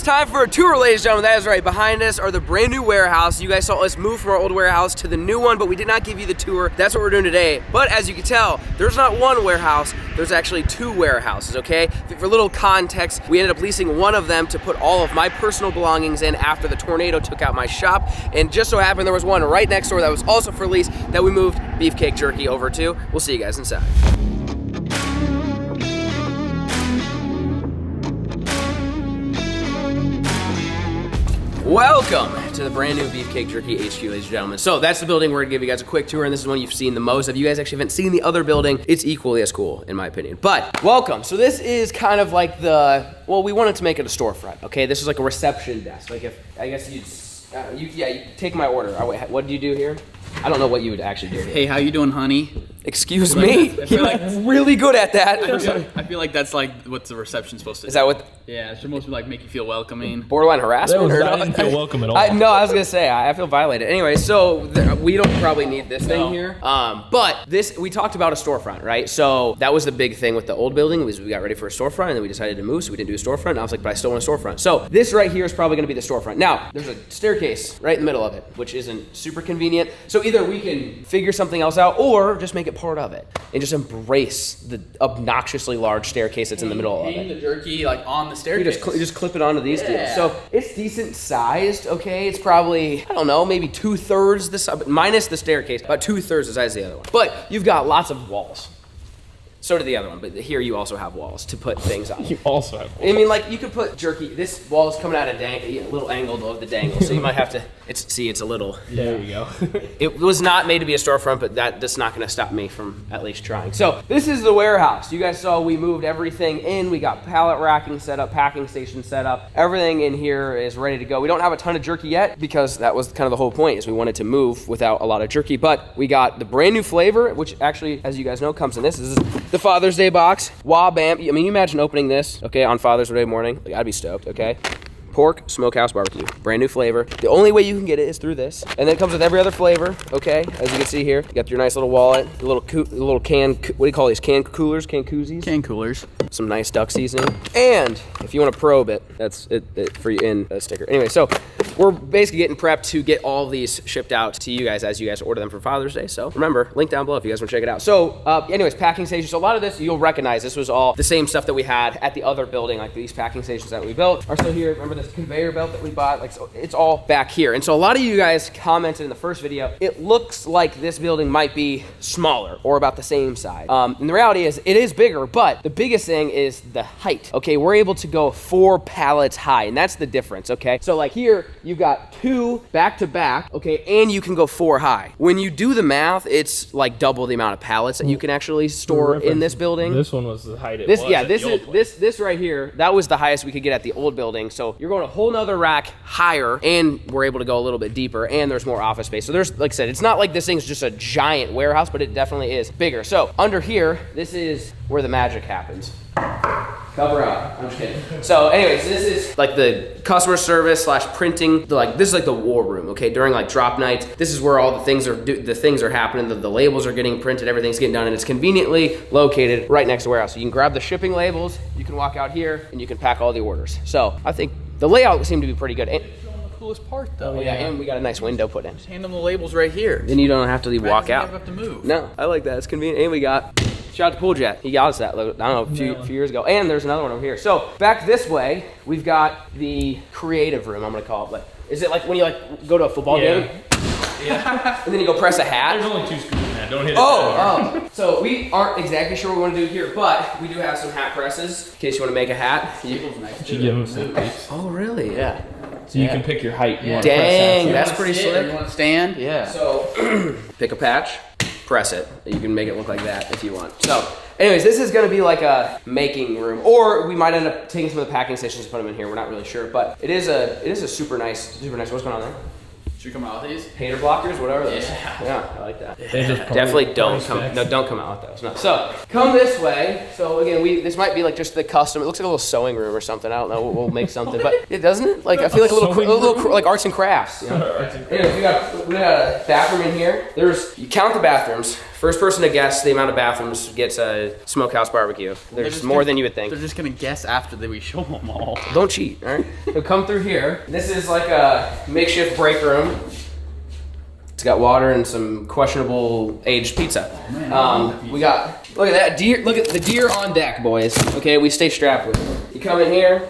it's time for a tour, ladies and gentlemen. That is right. Behind us are the brand new warehouse. You guys saw us move from our old warehouse to the new one, but we did not give you the tour. That's what we're doing today. But as you can tell, there's not one warehouse, there's actually two warehouses, okay? For little context, we ended up leasing one of them to put all of my personal belongings in after the tornado took out my shop. And just so happened there was one right next door that was also for lease that we moved Beefcake Jerky over to. We'll see you guys inside. Welcome to the brand new Beefcake Jerky HQ, ladies and gentlemen. So that's the building. We're gonna give you guys a quick tour, and this is one you've seen the most. If you guys actually haven't seen the other building, it's equally as cool, in my opinion. But welcome. So this is kind of like the, well, we wanted to make it a storefront, okay? This is like a reception desk. Like if, I guess you take my order. Oh, wait, what do you do here? I don't know what you would actually do here. Hey, how you doing, honey? Excuse me. You're like really good at that. I feel like that's like what the reception's supposed to do. Is that what? Yeah, it's supposed to like make you feel welcoming. Borderline harassment? I didn't feel welcome at all. No, I was gonna say, I feel violated. Anyway, so we don't probably need this thing here. But this, we talked about a storefront, right? So that was the big thing with the old building, was we got ready for a storefront and then we decided to move, so we didn't do a storefront. And I was like, but I still want a storefront. So this right here is probably gonna be the storefront. Now, there's a staircase right in the middle of it, which isn't super convenient. So either we can figure something else out or just make it part of it and just embrace the obnoxiously large staircase that's in the middle of it. Hang the jerky like on the staircase. You just clip it onto these deals. So it's decent sized, okay? It's probably, I don't know, maybe 2/3 the size, minus the staircase, about 2/3 the size of the other one. But you've got lots of walls. So did the other one, but here you also have walls to put things on. You also have walls. I mean, like, you could put jerky, this wall is coming out of a little angled of the dangle, so you might have to, it's a little. There you go. It was not made to be a storefront, but that's not gonna stop me from at least trying. So this is the warehouse. You guys saw we moved everything in. We got pallet racking set up, packing station set up. Everything in here is ready to go. We don't have a ton of jerky yet because that was kind of the whole point, is we wanted to move without a lot of jerky, but we got the brand new flavor, which actually, as you guys know, comes in this. This is the Father's Day box. Wah bam. I mean, you imagine opening this, okay, on Father's Day morning. Like, I'd be stoked, okay? Pork Smokehouse Barbecue, brand new flavor. The only way you can get it is through this. And then it comes with every other flavor, okay? As you can see here, you got your nice little wallet, your little can, what do you call these? Can coolers, can koozies? Can coolers. Some nice duck seasoning. And if you want to probe it, that's it for you in a sticker. Anyway, so we're basically getting prepped to get all these shipped out to you guys as you guys order them for Father's Day. So remember, link down below if you guys want to check it out. So anyways, packing stations. So a lot of this you'll recognize. This was all the same stuff that we had at the other building, like these packing stations that we built are still here. Remember this conveyor belt that we bought? Like, so it's all back here. And so a lot of you guys commented in the first video, it looks like this building might be smaller or about the same size. And the reality is it is bigger, but the biggest thing is the height. Okay, we're able to go 4 pallets high, and that's the difference, okay? So like here, you've got 2 back to back, okay, and you can go 4 high. When you do the math, it's like double the amount of pallets that you can actually store in this building. This one was the height it was. Yeah, this right here, that was the highest we could get at the old building. So you're going a whole nother rack higher, and we're able to go a little bit deeper, and there's more office space. So there's, like I said, it's not like this thing's just a giant warehouse, but it definitely is bigger. So under here, this is where the magic happens. Cover up. I'm just kidding. So anyways, this is like the customer service / printing. This is like the war room, okay? During like drop nights, this is where all the things are happening. The labels are getting printed, everything's getting done, and it's conveniently located right next to the warehouse. So you can grab the shipping labels, you can walk out here, and you can pack all the orders. So I think the layout seemed to be pretty good. And, Coolest part though. oh yeah, and we got a nice window put in. Just hand them the labels right here. Then you don't have to walk out. You have to move. No, I like that. It's convenient. And we got, shout out to Pool Jet. He got us that, I don't know, a few years ago. And there's another one over here. So back this way, we've got the creative room, I'm gonna call it. But is it like when you like go to a football game? Yeah. And then you go press a hat? There's only 2 screws in that. Don't hit it. Oh. So we aren't exactly sure what we want to do here, but we do have some hat presses in case you want to make a hat. You give them some picks. Oh, really? Yeah. So you can pick your height. You want Dang, to press that's pretty slick. You want to stand? Yeah. So pick a patch, press it. You can make it look like that if you want. So anyways, this is gonna be like a making room, or we might end up taking some of the packing stations and put them in here. We're not really sure, but it is a super nice. What's going on there? Should we come out with these? Hater blockers, whatever those. Yeah, I like that. Definitely don't come out with those. No. So come this way. So again, this might be like just the custom. It looks like a little sewing room or something. I don't know. We'll make something, but it doesn't it? Like I feel like a little like arts and crafts. You know? Anyways, we got a bathroom in here. You count the bathrooms. First person to guess the amount of bathrooms gets a smokehouse barbecue. There's more than you would think. They're just gonna guess after we show them all. Don't cheat, all right? So come through here. This is like a makeshift break room. It's got water and some questionable aged pizza. We got, look at that deer. Look at the deer on deck, boys. Okay, we stay strapped with it. You come in here,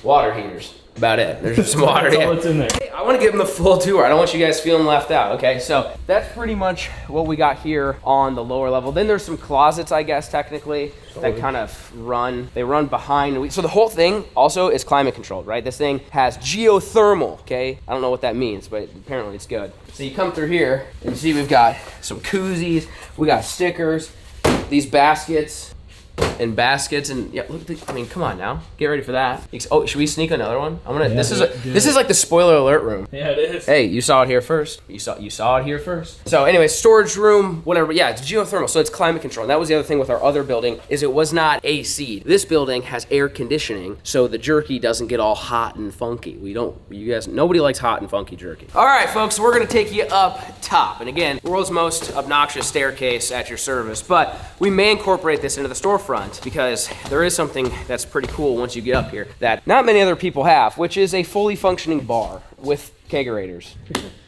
water heaters. About it. There's just some water. That's all that's in there. Hey, I want to give them the full tour. I don't want you guys feeling left out. Okay, so that's pretty much what we got here on the lower level. Then there's some closets, I guess, technically, that kind of run. They run behind. So the whole thing also is climate controlled, right? This thing has geothermal. Okay, I don't know what that means, but apparently it's good. So you come through here and see we've got some koozies. We got stickers. These baskets. And baskets and yeah, look. I mean, come on now, get ready for that. Oh, should we sneak another one? I'm gonna. Yeah, this is like the spoiler alert room. Yeah, it is. Hey, you saw it here first. You saw it here first. So anyway, storage room, whatever. Yeah, it's geothermal, so it's climate control. And that was the other thing with our other building is it was not AC. This building has air conditioning, so the jerky doesn't get all hot and funky. Nobody likes hot and funky jerky. All right, folks, so we're gonna take you up top, and again, world's most obnoxious staircase at your service, but we may incorporate this into the storefront because there is something that's pretty cool once you get up here that not many other people have, which is a fully functioning bar with kegerators.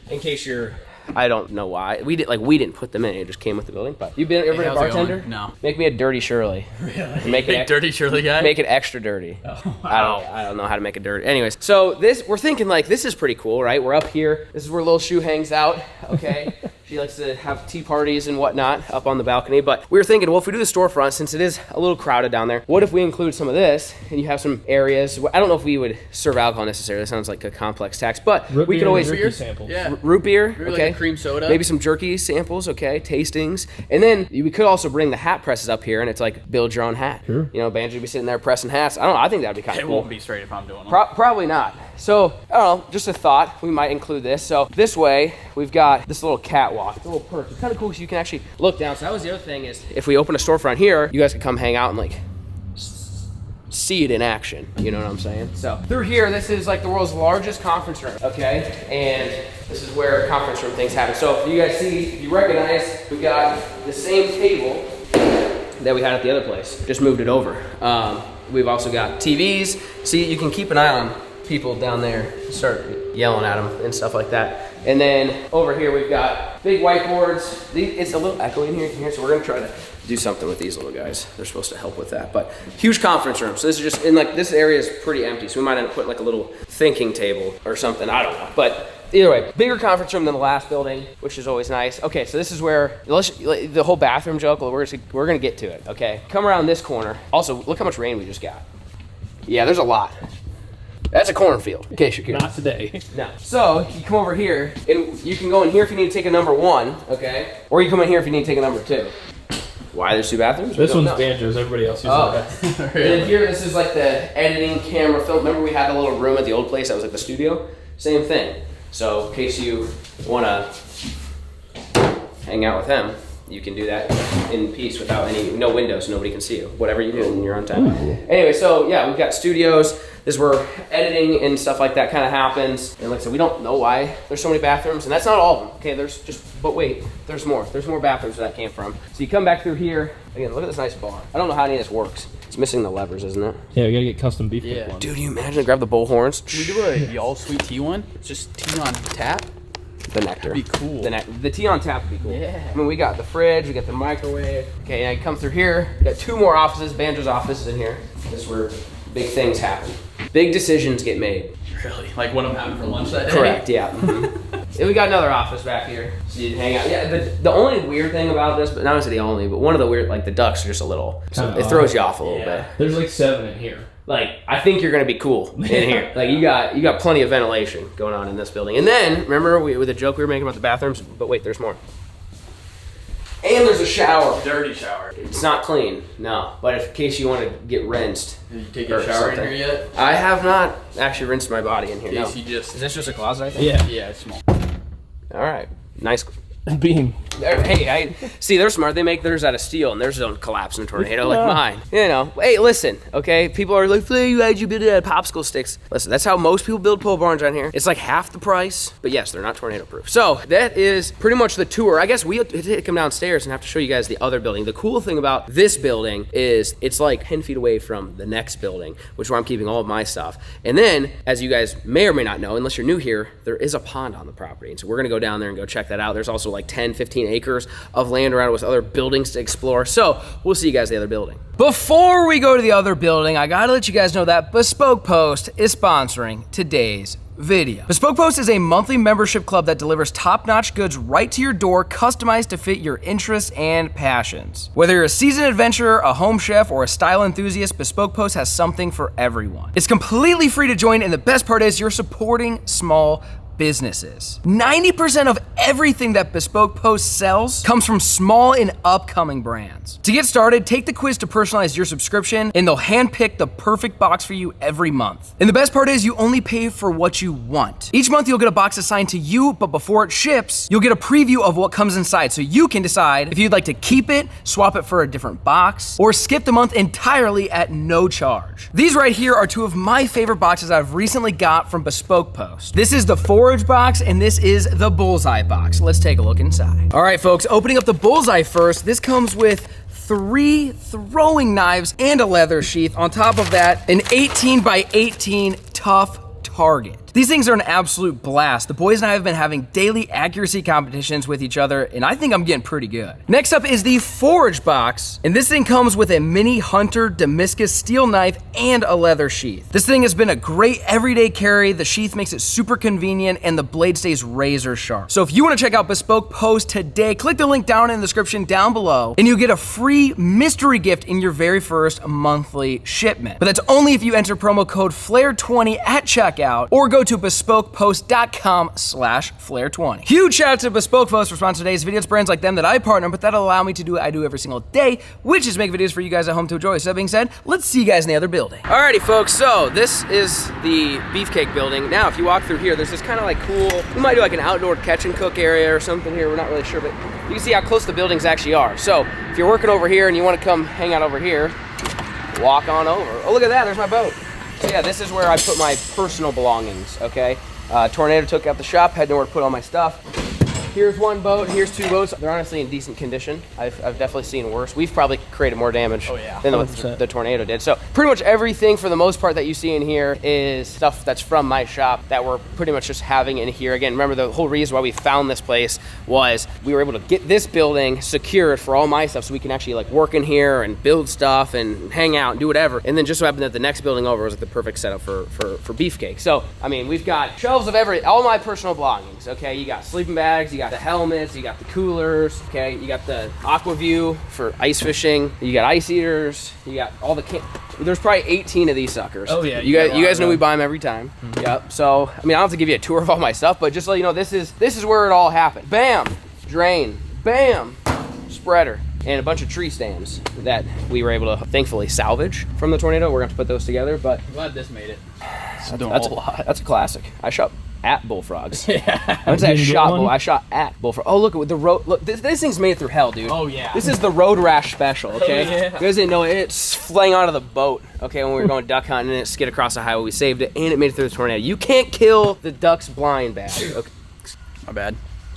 In case you're, I don't know why we didn't put them in. It just came with the building. But you've been ever a bartender? No. Make me a dirty Shirley. Really? Make it dirty Shirley guy. Make it extra dirty. Oh, wow. I don't know how to make it dirty. Anyways, so we're thinking like this is pretty cool, right? We're up here. This is where Lil Shoe hangs out. Okay. She likes to have tea parties and whatnot up on the balcony. But we were thinking, well, if we do the storefront, since it is a little crowded down there, what if we include some of this and you have some areas? I don't know if we would serve alcohol necessarily. That sounds like a complex tax, but we could always samples. Yeah. Root beer, Maybe okay. Like a cream soda. Maybe some jerky samples, okay. Tastings, and then we could also bring the hat presses up here, and it's like build your own hat. Sure. You know, Banjo would be sitting there pressing hats. I don't know. I think that'd be kind of It cool. won't be straight if I'm doing them. Probably not. So, I don't know, just a thought, we might include this. So this way, we've got this little catwalk, it's a little perch. It's kind of cool because you can actually look down. So that was the other thing is, if we open a storefront here, you guys can come hang out and like, see it in action, you know what I'm saying? So through here, this is like the world's largest conference room, okay? And this is where conference room things happen. So if you guys see, if you recognize, we got the same table that we had at the other place, just moved it over. We've also got TVs. See, you can keep an eye on people down there, start yelling at them and stuff like that. And then over here, we've got big whiteboards. It's a little echoey in here, so we're gonna try to do something with these little guys. They're supposed to help with that, but huge conference room. So this is just, and like this area is pretty empty, so we might end up putting like a little thinking table or something, I don't know. But either way, bigger conference room than the last building, which is always nice. Okay, so this is where, the whole bathroom joke, we're gonna get to it, okay? Come around this corner. Also, look how much rain we just got. Yeah, there's a lot. That's a cornfield, in case you're curious. Not today. No. So, you come over here, and you can go in here if you need to take a number 1, okay? Or you come in here if you need to take a number 2. Why there's 2 bathrooms? This one's Banjo's, everybody else uses that. And then here, this is like the editing camera film. Remember we had the little room at the old place that was like the studio? Same thing. So in case you want to hang out with him, you can do that in peace without no windows, nobody can see you. Whatever you do in your own time. Anyway, so yeah, we've got studios. This is where editing and stuff like that kind of happens. And like I said, we don't know why there's so many bathrooms, and that's not all of them. Okay, but wait, there's more. There's more bathrooms where that came from. So you come back through here. Again, look at this nice bar. I don't know how any of this works. It's missing the levers, isn't it? Yeah, we gotta get custom beefcake Yeah. ones. Dude, you imagine to grab the bull horns? Can we do a y'all sweet tea one? It's just tea on tap? The nectar. That'd be cool. The tea on tap would be cool. Yeah. I mean, we got the fridge, we got the microwave. Okay, and I come through here. We got 2 more offices. Banjo's office is in here. This is where big things happen. Big decisions get made. Really? Like what I'm having for lunch that day? Correct, yeah. And we got another office back here, so you can hang out. Yeah, the only weird thing about this, but not necessarily the only, but one of the weird, like the ducks are just a little, so Kinda it throws you off a little Yeah. bit. There's like 7 in here. Like, I think you're gonna be cool in here. Like, you got plenty of ventilation going on in this building. And then, remember with the joke we were making about the bathrooms? But wait, there's more. And there's a shower. Dirty shower. It's not clean, no. But in case you want to get rinsed. Did you take a shower in here yet? I have not actually rinsed my body in here, no. You just... Is this just a closet, I think? Yeah. Yeah, it's small. All right, nice Beam. Hey, see, they're smart. They make theirs out of steel, and theirs don't collapse in a tornado like mine. You know, hey, listen, okay? People are like, "Flair, why'd you build it out of popsicle sticks?" Listen, that's how most people build pole barns on here. It's like half the price, but yes, they're not tornado proof. So that is pretty much the tour. I guess we had to come downstairs and have to show you guys the other building. The cool thing about this building is it's like 10 feet away from the next building, which is where I'm keeping all of my stuff. And then, as you guys may or may not know, unless you're new here, there is a pond on the property. And so we're gonna go down there and go check that out. There's also like 10, 15 acres of land around with other buildings to explore. So we'll see you guys at the other building. Before we go to the other building, I gotta let you guys know that Bespoke Post is sponsoring today's video. Bespoke Post is a monthly membership club that delivers top-notch goods right to your door, customized to fit your interests and passions. Whether you're a seasoned adventurer, a home chef, or a style enthusiast, Bespoke Post has something for everyone. It's completely free to join, and the best part is you're supporting small businesses. 90% of everything that Bespoke Post sells comes from small and upcoming brands. To get started, take the quiz to personalize your subscription, and they'll handpick the perfect box for you every month. And the best part is you only pay for what you want. Each month you'll get a box assigned to you, but before it ships, you'll get a preview of what comes inside, so you can decide if you'd like to keep it, swap it for a different box, or skip the month entirely at no charge. These right here are two of my favorite boxes I've recently got from Bespoke Post. This is the Forage box, and this is the Bullseye box. Let's take a look inside. All right, folks, opening up the Bullseye first. This comes with 3 throwing knives and a leather sheath. On top of that, an 18 by 18 tough target. These things are an absolute blast. The boys and I have been having daily accuracy competitions with each other, and I think I'm getting pretty good. Next up is the Forage box, and this thing comes with a mini Hunter Damascus steel knife and a leather sheath. This thing has been a great everyday carry. The sheath makes it super convenient, and the blade stays razor sharp. So if you want to check out Bespoke Post today, click the link down in the description down below, and you'll get a free mystery gift in your very first monthly shipment. But that's only if you enter promo code FLAIR20 at checkout, or go to bespokepost.com/FLAIR20. Huge shout out to Bespoke Post for sponsoring today's video. It's brands like them that I partner with that'll allow me to do what I do every single day, which is make videos for you guys at home to enjoy. So that being said, let's see you guys in the other building. Alrighty, folks, so this is the Beefcake building. Now, if you walk through here, there's this kind of like cool, we might do like an outdoor catch and cook area or something here. We're not really sure, but you can see how close the buildings actually are. So if you're working over here and you want to come hang out over here, walk on over. Oh, look at that, there's my boat. So yeah, this is where I put my personal belongings, okay? Tornado took out the shop, had nowhere to put all my stuff. Here's one boat, here's 2 boats. They're honestly in decent condition. I've definitely seen worse. We've probably created more damage than the tornado did. So pretty much everything for the most part that you see in here is stuff that's from my shop that we're pretty much just having in here. Again, remember the whole reason why we found this place was we were able to get this building secured for all my stuff so we can actually like work in here and build stuff and hang out and do whatever. And then just so happened that the next building over was like the perfect setup for Beefcake. So, I mean, we've got shelves of all my personal belongings, okay? You got sleeping bags, you got the helmets, you got the coolers, okay? You got the AquaView for ice fishing, you got ice eaters, you got all the there's probably 18 of these suckers. Oh yeah, you guys know we buy them every time. Mm-hmm. Yep. So I mean, I don't have to give you a tour of all my stuff, but just so you know, this is where it all happened. Bam, drain, bam, spreader, and a bunch of tree stands that we were able to thankfully salvage from the tornado. We're gonna have to put those together, but I'm glad this made it. That's a lot. That's a classic. I shot at bullfrogs. Yeah. I wouldn't say I shot at bullfrog. Oh, look at the road. Look, this thing's made it through hell, dude. Oh yeah. This is the road rash special. Okay. Oh, yeah. You guys didn't know it's flying onto the boat. Okay, when we were going duck hunting and it skid across the highway, we saved it and it made it through the tornado. You can't kill the ducks blind bag. Okay. My bad.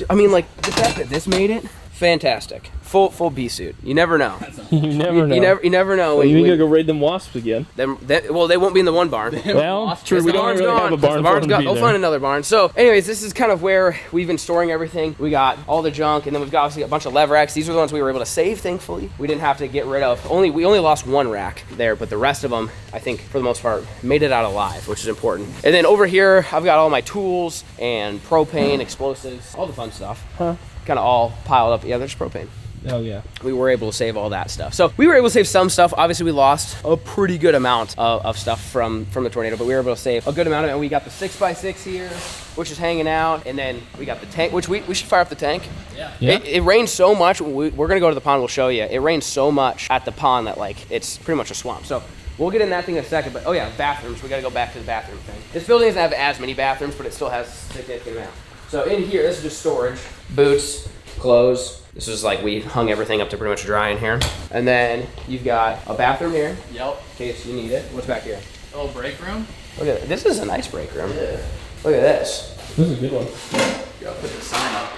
I mean, like the fact that this made it, fantastic. Full bee suit. You never know. You never know. You never know. Well, you gotta go raid them wasps again. Well, they won't be in the one barn. Well, true. We don't really have a barn. The barn's gone. They'll find another barn. So, anyways, this is kind of where we've been storing everything. We got all the junk, and then we've got obviously a bunch of lever racks. These are the ones we were able to save, thankfully. We didn't have to get rid of. We only lost 1 rack there, but the rest of them, I think, for the most part, made it out alive, which is important. And then over here, I've got all my tools and propane, explosives, all the fun stuff. Huh? Kind of all piled up. Yeah, there's propane. Oh yeah. We were able to save all that stuff. So we were able to save some stuff. Obviously we lost a pretty good amount of stuff from the tornado, but we were able to save a good amount of it. And we got the 6x6 here, which is hanging out. And then we got the tank, which we should fire up the tank. Yeah. It rained so much. We're gonna go to the pond, we'll show you. It rained so much at the pond that like, it's pretty much a swamp. So we'll get in that thing in a second, but oh yeah, bathrooms. We gotta go back to the bathroom thing. This building doesn't have as many bathrooms, but it still has a significant amount. So in here, this is just storage, boots, clothes. This is like, we hung everything up to pretty much dry in here. And then you've got a bathroom here. Yep. In case you need it. What's back here? A little break room. Look at this. Is a nice break room. Yeah. Look at this. This is a good one. You gotta put the sign up.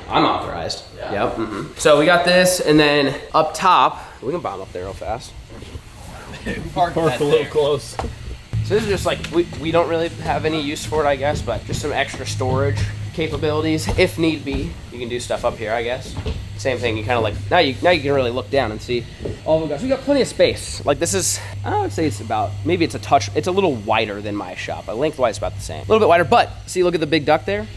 I'm authorized. Yeah. Yep. So we got this, and then up top, we can bomb up there real fast. Park Park a little close. So this is just like, we don't really have any use for it, I guess, but just some extra storage capabilities. If need be, you can do stuff up here, I guess. Same thing, you kind of like, now you can really look down and see all of them guys. We got plenty of space. Like this is, I would say it's about, maybe it's a little wider than my shop. Lengthwise about the same. A little bit wider, but see, look at the big duct there.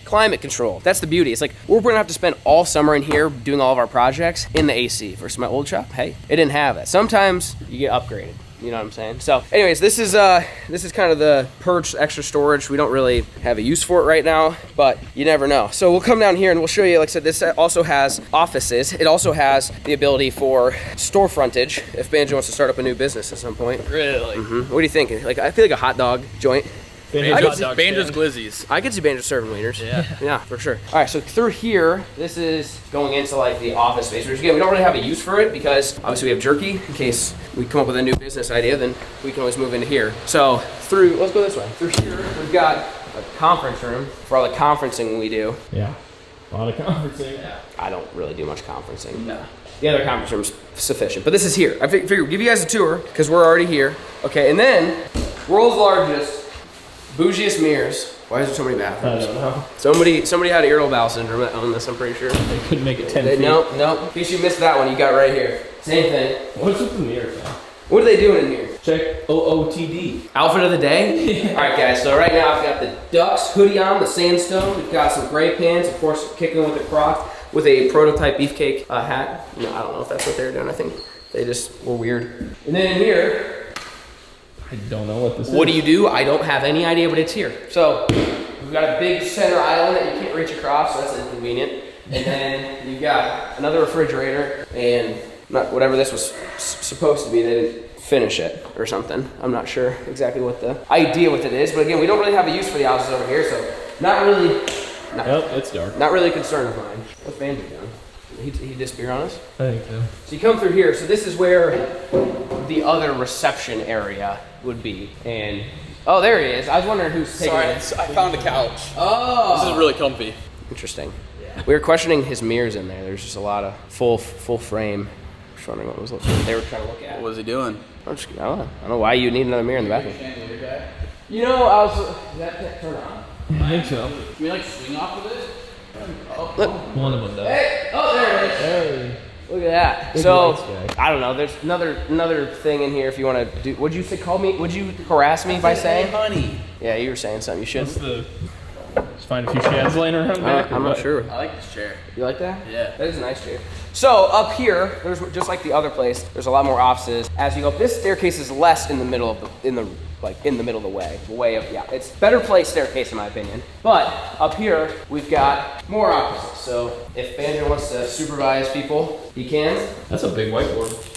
Climate control, that's the beauty. It's like, we're gonna have to spend all summer in here doing all of our projects in the AC. Versus my old shop, hey, it didn't have that. Sometimes you get upgraded. You know what I'm saying? So anyways, this is kind of the perch extra storage. We don't really have a use for it right now, but you never know. So we'll come down here and we'll show you, like I said, this also has offices. It also has the ability for store frontage if Banjo wants to start up a new business at some point. Really? What do you think? Like, I feel like a hot dog joint. Banjo's Glizzies. I could see Banjo serving wieners. Yeah. Yeah, for sure. All right, so through here, this is going into like the office space, which again, we don't really have a use for it because obviously we have jerky. In case we come up with a new business idea, then we can always move into here. So let's go this way. Through here, we've got a conference room for all the conferencing we do. Yeah. A lot of conferencing. Yeah. I don't really do much conferencing. No. The other conference room's sufficient, but this is here. I figured give you guys a tour because we're already here. Okay, and then world's largest, bougiest mirrors. Why is there so many bathrooms? I don't know. Somebody had irritable bowel syndrome on this, I'm pretty sure. They couldn't make it 10 feet. No. In case you missed that one, you got right here. Same thing. What's with the mirrors now? What are they doing in here? Check OOTD. Outfit of the day? All right, guys, so right now I've got the Ducks hoodie on, the Sandstone. We've got some gray pants, of course, kicking with the Crocs, with a prototype Beefcake hat. No, I don't know if that's what they're doing. I think they just were weird. And then in here, I don't know what this is. what do? I don't have any idea, but it's here. So we've got a big center island that you can't reach across, so that's inconvenient. And then you've got another refrigerator, and whatever this was supposed to be, they didn't finish it or something. I'm not sure exactly what the idea with it is, but again, we don't really have a use for the houses over here, so not really. Yep, it's dark. Not really a concern of mine. What's Banjo doing? He disappear on us? I think so. So you come through here, so this is where the other reception area would be. And, oh, there he is. I was wondering who's taking it. Sorry, I found a couch. Oh! This is really comfy. Interesting. Yeah. We were questioning his mirrors in there. There's just a lot of full frame. Just wondering what they were trying to look at. What was he doing? I don't know why you need another mirror in the bathroom. You know, that can't turn on. I think so. Can we like swing off of it? Look. One of them does. Hey! Oh, there it is. Hey. Look at that. Big So, lights, guy. I don't know. There's another thing in here if you want to do. Would you call me? Would you harass me by saying? Hey, honey. Yeah, you were saying something you shouldn't. Just find a few shads laying around back. I'm not sure. I like this chair. You like that? Yeah. That is a nice chair. So up here, there's just like the other place. There's a lot more offices. As you go up, this staircase is less in the middle of the middle of the way. It's better placed staircase in my opinion. But up here, we've got more offices. So if Banjo wants to supervise people, he can. That's a big whiteboard.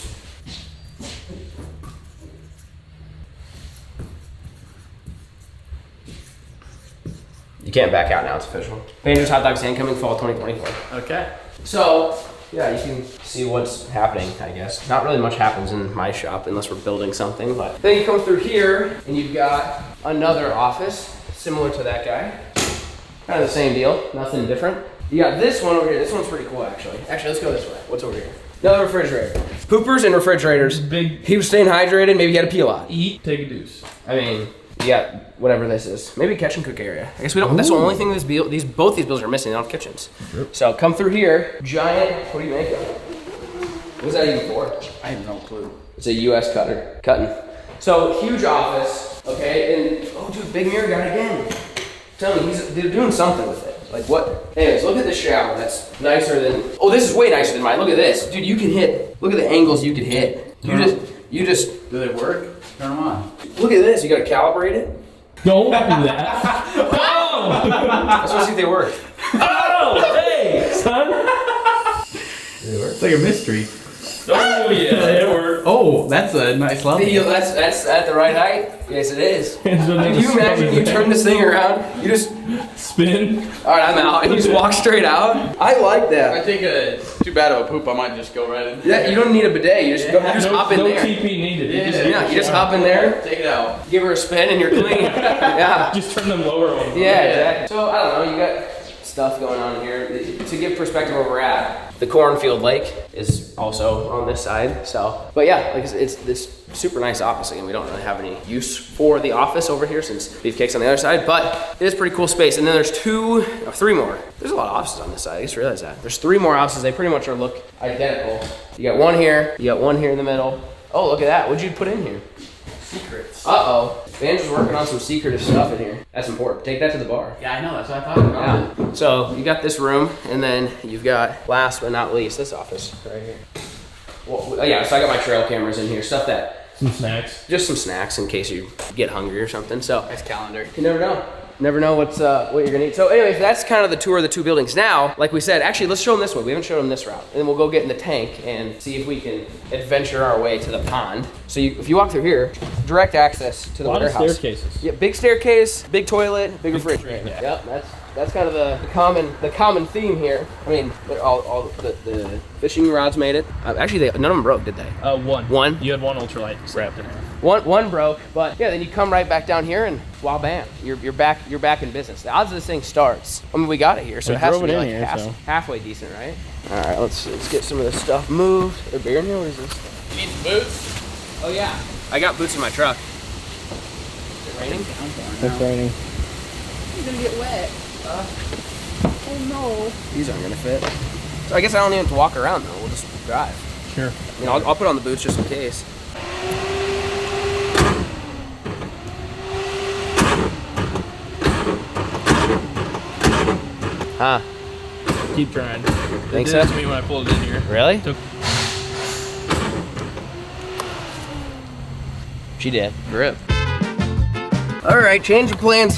You can't back out now, it's official. Banjo's Hot Dog Stand coming fall 2024. Okay. So, yeah, you can see what's happening, I guess. Not really much happens in my shop unless we're building something, but then you come through here and you've got another office similar to that guy. Kind of the same deal, nothing different. You got this one over here. This one's pretty cool, actually. Actually, let's go this way. What's over here? Another refrigerator. Poopers and refrigerators. Big. He was staying hydrated, maybe he had to pee a lot. Eat, take a deuce. I mean, yeah, whatever this is. Maybe a catch and cook area. I guess we don't. Ooh. That's the only thing both these buildings are missing. They don't have kitchens. Yep. So come through here. Giant. What do you make of it? What's that even for? I have no clue. It's a U.S. cutting. So huge office. Okay, and oh, dude, big mirror guy again. Tell me, they're doing something with it. Like what? Anyways, look at this shower. That's nicer than. Oh, this is way nicer than mine. Look at this, dude. You can hit. Look at the angles you can hit. You just. Do they work? Turn them on. Look at this. You gotta calibrate it. Don't do that. Oh! I just want to see if they work. Oh! Hey, son! It's like a mystery. Oh yeah, it worked. Oh, that's a nice level. That's at the right height. Yes, it is. Can Can you imagine you turn this thing around? You just, spin? all right, I'm out, and you just walk straight out. I like I that. think it's too bad of a poop. I might just go right in. Yeah, you don't need a bidet. You just go, you just hop in no there. TP needed. Yeah, you just hop in there, Take it out. give her a spin, and you're clean. Yeah. Just turn them lower ones. Yeah, exactly. So I don't know, you got stuff going on here. To give perspective where we're at, the cornfield lake is also on this side. So, but yeah, like it's this super nice office. Again, we don't really have any use for the office over here since Beefcake's on the other side, but it is a pretty cool space. And then there's three more. There's a lot of offices on this side. I just realized that. There's 3 more offices. They pretty much look identical. You got one here. You got one here in the middle. Oh, look at that. What'd you put in here? Secrets. Uh-oh. Van's working on some secretive stuff in here. That's important. Take that to the bar. Yeah, I know. That's what I thought. Yeah. So you got this room, and then you've got, last but not least, this office right here. Well, yeah, so I got my trail cameras in here. Stuff that, Some snacks. just some snacks in case you get hungry or something. So Nice calendar. you never know. Never know what you're gonna eat. So anyways, that's kind of the tour of the 2 buildings. Now, like we said, actually let's show them this way. We haven't shown them this route. And then we'll go get in the tank and see if we can adventure our way to the pond. So if you walk through here, direct access to the A lot of warehouse. staircases. Yeah, big staircase, big toilet, big refrigerator. yeah. Yep, that's kind of the common theme here. I mean, all the fishing rods made it. Actually, none of them broke, did they? One. One? You had one ultralight wrapped in half. One broke, but yeah, then you come right back down here and wow, bam, you're back in business. The odds of this thing starts. I mean, we got it here, so We it has to drove be it in like here, so. halfway decent, right? All right, let's get some of this stuff moved. Is there beer in here? What is this? You need some boots? Oh yeah, I got boots in my truck. Is it raining? It's raining. You're gonna get wet. Oh no. These aren't gonna fit. So I guess I don't even have to walk around though. We'll just drive. Sure. I mean, I'll put on the boots just in case. Huh? Keep trying. Think It so? did to me when I pulled it in here. Really? Took She did. Grip. All right, change of plans.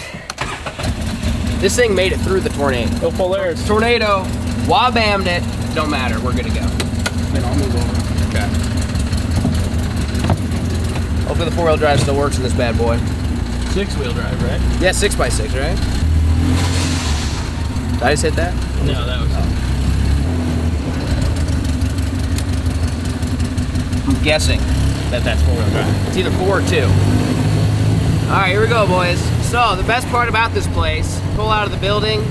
This thing made it through the tornado. Oh, FLAIR. Tornado, wah-bammed it. Don't matter, we're good to go. Then I'll move over. Okay. Hopefully the 4-wheel drive still works in this bad boy. 6-wheel drive, right? Yeah, 6x6, right? Did I just hit that? No, that was. I'm guessing that that's 4-wheel drive. It's either 4 or 2. All right, here we go, boys. So the best part about this place, pull out of the building,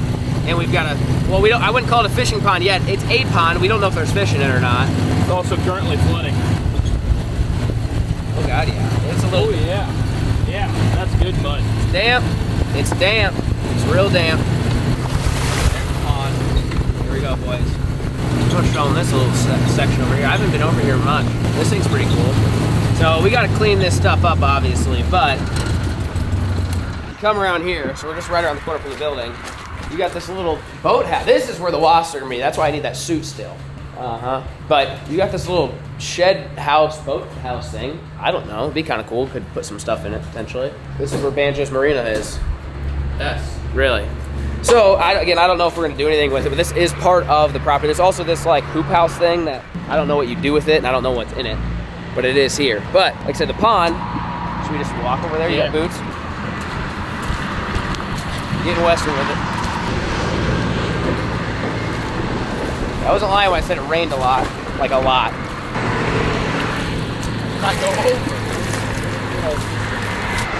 and we've got I wouldn't call it a fishing pond yet. It's a pond. We don't know if there's fish in it or not. It's also currently flooding. Oh God, yeah. It's a Oh little yeah. Yeah, that's good mud. damp. It's damp. It's real damp. Pond. Here we go, boys. I'm gonna show them this little section over here. I haven't been over here much. This thing's pretty cool. So we got to clean this stuff up, obviously, but come around here. So we're just right around the corner from the building. You got this little boathouse. This is where the wasps are gonna be. That's why I need that suit still. But you got this little shed house, boathouse thing. I don't know. It'd be kind of cool. Could put some stuff in it potentially. This is where Banjo's Marina is. Yes. Really? So I don't know if we're gonna do anything with it, but this is part of the property. There's also this like hoop house thing that I don't know what you do with it, and I don't know what's in it, but it is here. But like I said, the pond. Should we just walk over there? You got Yeah. boots? Getting western with it. I wasn't lying when I said it rained a lot, like a lot. Not go over.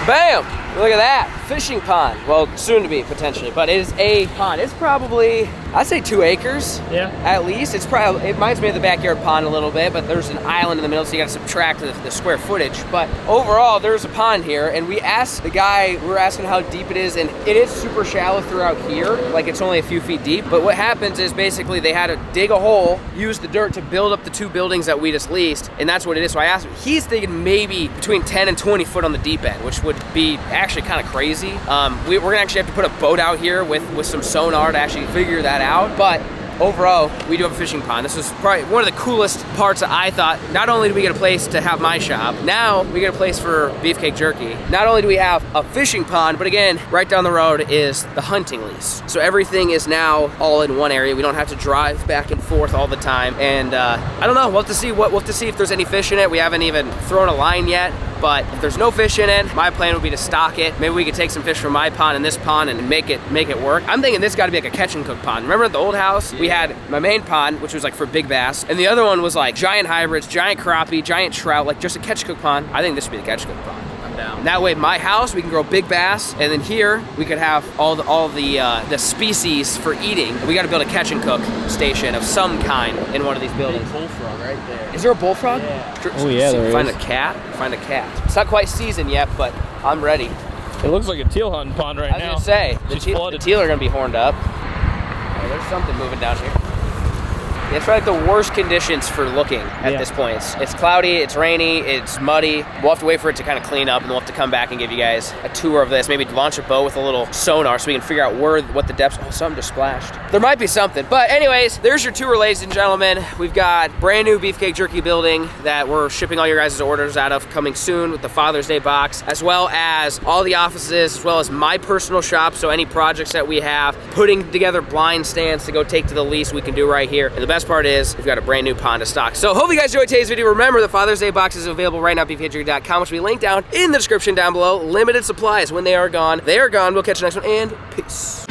Bam! Look at that, fishing pond. Well, soon to be potentially, but it is a pond. It's probably, I'd say 2 acres. Yeah. At least. It reminds me of the backyard pond a little bit, but there's an island in the middle, so you gotta subtract the square footage. But overall, there's a pond here, and we asked the guy, we were asking how deep it is, and it is super shallow throughout here, like it's only a few feet deep. But what happens is basically they had to dig a hole, use the dirt to build up the 2 buildings that we just leased, and that's what it is. So I asked him, he's thinking maybe between 10 and 20 foot on the deep end, which would be actually kind of crazy. We're gonna actually have to put a boat out here with some sonar to actually figure that out. But overall, we do have a fishing pond. This was probably one of the coolest parts that I thought. Not only do we get a place to have my shop, now we get a place for Beefcake Jerky. Not only do we have a fishing pond, but again, right down the road is the hunting lease. So everything is now all in one area. We don't have to drive back and forth all the time. And I don't know, we'll have to see if there's any fish in it. We haven't even thrown a line yet. But if there's no fish in it, my plan would be to stock it. Maybe we could take some fish from my pond and this pond and make it work. I'm thinking this got to be like a catch and cook pond. Remember at the old house, we had my main pond, which was like for big bass, and the other one was like giant hybrids, giant crappie, giant trout, like just a catch and cook pond. I think this should be the catch and cook pond. I'm down. And that way, my house, we can grow big bass, and then here we could have all the species for eating. We got to build a catch and cook station of some kind in one of these buildings. Bullfrog right there. Is there a bullfrog? Yeah. Oh, yeah, there Find is. a cat. Find a cat. It's not quite seasoned yet, but I'm ready. It looks like a teal hunting pond right I was now. gonna say the Just teal flooded. are gonna be horned up. Oh, there's something moving down here. Yeah, it's like the worst conditions for looking at this point. It's cloudy, it's rainy, it's muddy. We'll have to wait for it to kind of clean up, and we'll have to come back and give you guys a tour of this. Maybe launch a boat with a little sonar so we can figure out what the depths. Oh, something just splashed. There might be something. But anyways, there's your tour, ladies and gentlemen. We've got brand new Beefcake Jerky building that we're shipping all your guys' orders out of, coming soon with the Father's Day box, as well as all the offices, as well as my personal shop. So any projects that we have, putting together blind stands to go take to the lease, we can do right here. And the best part is we've got a brand new pond to stock. So hopefully you guys enjoyed today's video. Remember, the Father's Day box is available right now at beefcakejerky.com, which will be linked down in the description down below. Limited supplies. When they are gone, they are gone. We'll catch you next one, and peace.